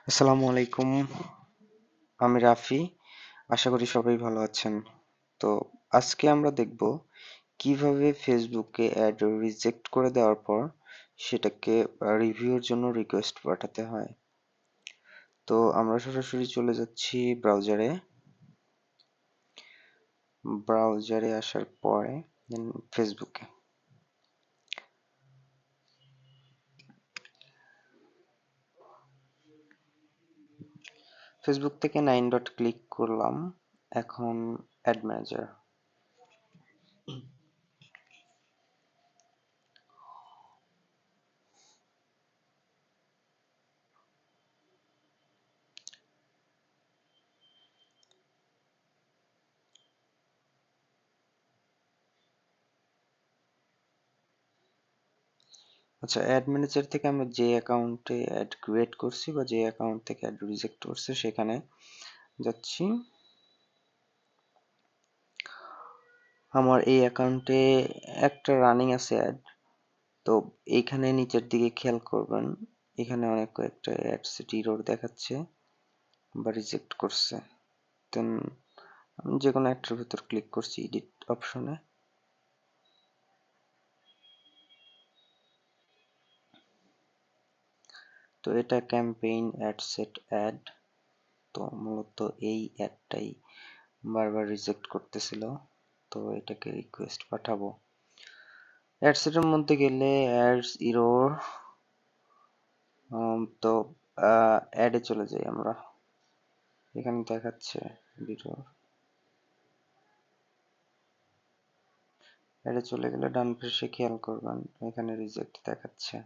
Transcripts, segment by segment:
আসসালামু আলাইকুম, আমি রাফি। আশা করি সবাই ভালো আছেন। তো আজকে আমরা দেখব কিভাবে ফেসবুকে অ্যাড রিজেক্ট করে দেওয়ার পর সেটাকে রিভিউর জন্য রিকোয়েস্ট পাঠাতে হয়। তো আমরা সরাসরি চলে যাচ্ছি ব্রাউজারে। ব্রাউজারে আসার পরে ফেসবুকে ফেসবুক থেকে 9 ডট ক্লিক করলাম। এখন অ্যাড ম্যানেজার। আচ্ছা, অ্যাড ম্যানেজার থেকে আমরা যে অ্যাকাউন্টে অ্যাড ক্রিয়েট করছি বা যে অ্যাকাউন্ট থেকে অ্যাড রিজেক্ট করছে সেখানে যাচ্ছি। আমার এই অ্যাকাউন্টে একটা রানিং আছে অ্যাড। তো এইখানে নিচের দিকে খেয়াল করবেন, এখানে অনেক কয়েকটা অ্যাডস এরর দেখাচ্ছে বা রিজেক্ট করছে। দেন আমি যে কোনো একটার ভিতর ক্লিক করছি এডিট অপশনে। তো এটা ক্যাম্পেইন অ্যাড সেট অ্যাড। তো মূলত এই অ্যাডটাই বারবার রিজেক্ট করতেছিল, তো এটাকে রিকোয়েস্ট পাঠাবো। অ্যাড সেটের মধ্যে গেলে অ্যাডস এরর, তো অ্যাডে চলে যাই আমরা। এখানে দেখাচ্ছে ভিডিও অ্যাডে চলে গেলে ডান পাশে খেয়াল করবেন এখানে রিজেক্ট দেখাচ্ছে।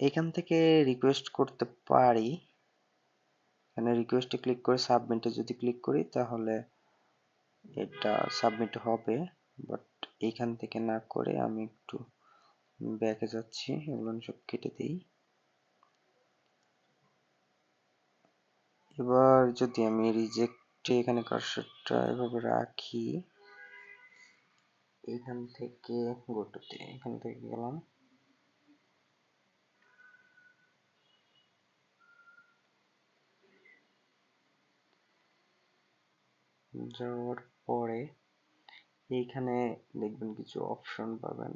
এখান থেকে রিকোয়েস্ট করতে পারি। এখানে রিকোয়েস্টে ক্লিক করে সাবমিটে যদি ক্লিক করি তাহলে এটা সাবমিট হবে, বাট এইখান থেকে না করে আমি একটু ব্যাকে যাচ্ছি, এগুলো সব কেটে দিই। এবার যদি আমি রিজেক্টে এখানে কার্সরটা এভাবে রাখি, এখান থেকে গোটোতে এখান থেকে গেলাম, যাওয়ার পরে এইখানে দেখবেন কিছু অপশন পাবেন।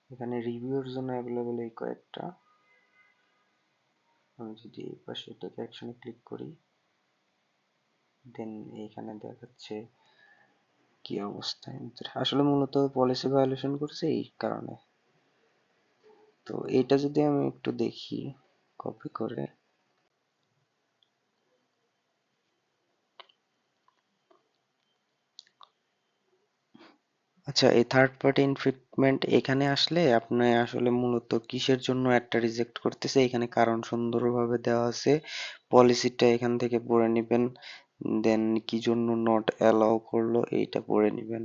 এখানে রিভিউর জন্য অ্যাভেলেবল এই কয়েকটা। আমি যদি এই পাশে টেক অ্যাকশনে ক্লিক করি, দেন এইখানে দেখাচ্ছে কি অবস্থায়। আসলে মূলত পলিসি ভায়োলেশন করছে এই কারণে। তো এটা যদি আমি একটু দেখি কপি করে, আচ্ছা, এই থার্ড পার্টি ইনফ্রিংমেন্ট এখানে আসলে আপনি আসলে মূলত কিসের জন্য একটা রিজেক্ট করতেছে এখানে কারণ সুন্দরভাবে দেওয়া আছে। পলিসিটা এখান থেকে পড়ে নেবেন, দেন কি জন্য নট অ্যালাউ করলো এইটা পড়ে নেবেন।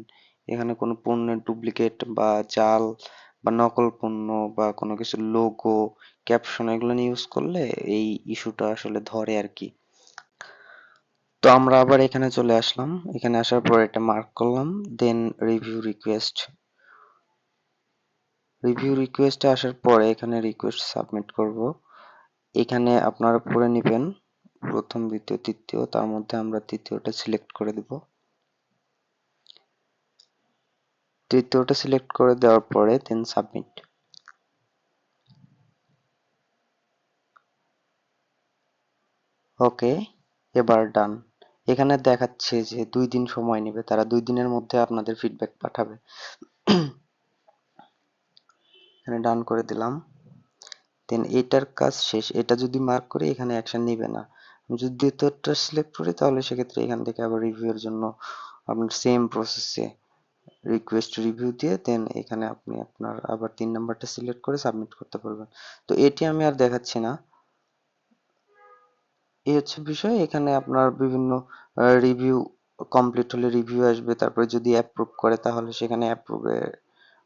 এখানে কোনো পণ্যের ডুপ্লিকেট বা জাল বা নকল পণ্য বা কোনো কিছু লোগো, ক্যাপশন এগুলো ইউজ করলে এই ইস্যুটা আসলে ধরে আর কি। তো আমরা আবার এখানে চলে আসলাম, এখানে আসার পর এটা মার্ক করলাম, দেন রিভিউ রিকোয়েস্ট। রিভিউ রিকোয়েস্টে আসার পরে এখানে রিকোয়েস্ট সাবমিট করব। এখানে আপনারা পড়ে নেবেন প্রথম, দ্বিতীয়, তৃতীয়, তার মধ্যে আমরা তৃতীয়টা সিলেক্ট করে দেব। তৃতীয়টা সিলেক্ট করে দেওয়ার পরে দেন সাবমিট। ওকে, এবার ডান। এখানে দেখাচ্ছে যে 2 দিন সময় নেবে, তারা 2 দিনের মধ্যে আপনাদের ফিডব্যাক পাঠাবে। এখানে ডান করে দিলাম, দেন এটার কাজ শেষ। এটা যদি মার্ক করি এখানে অ্যাকশন নিবে না। আমি যদি দ্বিতীয়টা সিলেক্ট করি তাহলে সেক্ষেত্রে এখান থেকে আবার রিভিউ এর জন্য আপনার সেম প্রসেসে রিকোয়েস্ট রিভিউ দিয়ে দেন এখানে আপনি আপনার আবার 3 নাম্বারটা সিলেক্ট করে সাবমিট করতে পারবেন। তো এটি আমি আর দেখাচ্ছি না। এই হচ্ছে বিষয়। এখানে আপনার বিভিন্ন রিভিউ কমপ্লিট হলে রিভিউ আসবে, তারপরে যদি অ্যাপ্রুভ করে তাহলে সেখানে অ্যাপ্রুভে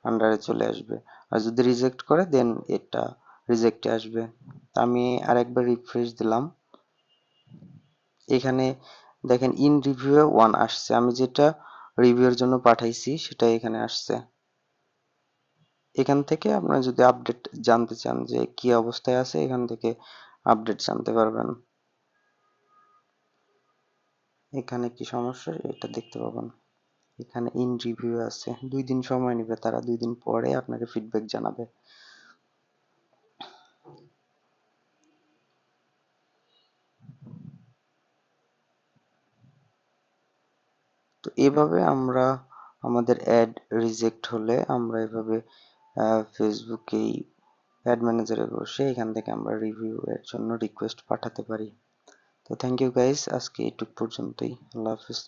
আন্ডারে চলে আসবে, আর যদি রিজেক্ট করে দেন এটা রিজেক্টে আসবে। আমি আরেকবার রিফ্রেশ দিলাম, এখানে দেখেন ইন রিভিউ 1 আসছে, আমি যেটা রিভিউর জন্য পাঠাইছি সেটা এখানে আসছে। এখান থেকে আপনারা যদি আপডেট জানতে চান যে কি অবস্থায় আছে, এখান থেকে আপডেট জানতে পারবেন। এখানে কি সমস্যা এটা দেখতে পাবেন। এখানে ইন রিভিউ আছে, 2 দিন সময় নেবে, তারা 2 দিন পরে আপনাকে ফিডব্যাক জানাবে। তো এভাবে আমরা আমাদের অ্যাড রিজেক্ট হলে আমরা এভাবে ফেসবুকেই অ্যাড ম্যানেজারে বসে এখান থেকে আমরা রিভিউ এর জন্য রিকোয়েস্ট পাঠাতে পারি। তো থ্যাংক ইউ গাইস, আজকে এইটুক পর্যন্তই। আল্লাহ হাফিজ।